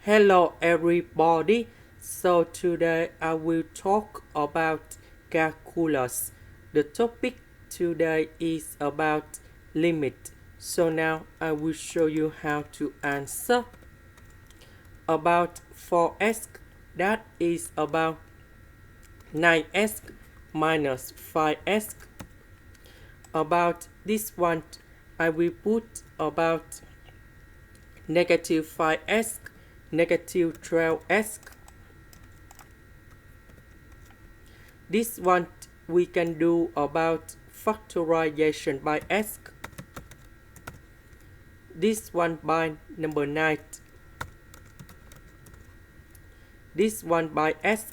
Hello everybody. So today I will talk about calculus. The topic today is about limit. So now I will show you how to answer. About 4x, that is about 9x minus 5x. About this one, I will put about negative 5x, negative 12x. This one we can do about factorization by x. This one by number 9. This one by x.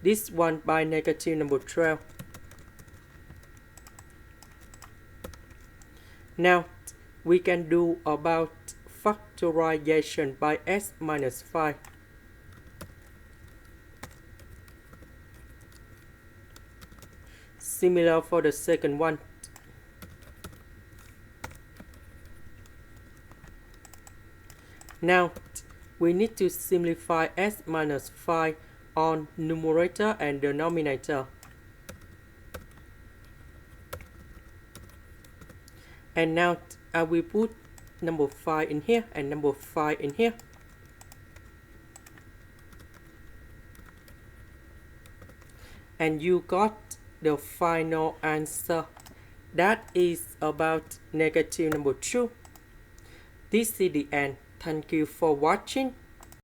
This one by negative number 12. Now we can do about factorization by x minus 5. Similar for the second one. Now we need to simplify x minus 5 on numerator and denominator. And now I will put number 5 in here and number 5 in here. And you got the final answer. That is about negative number 2. This is the end. Thank you for watching.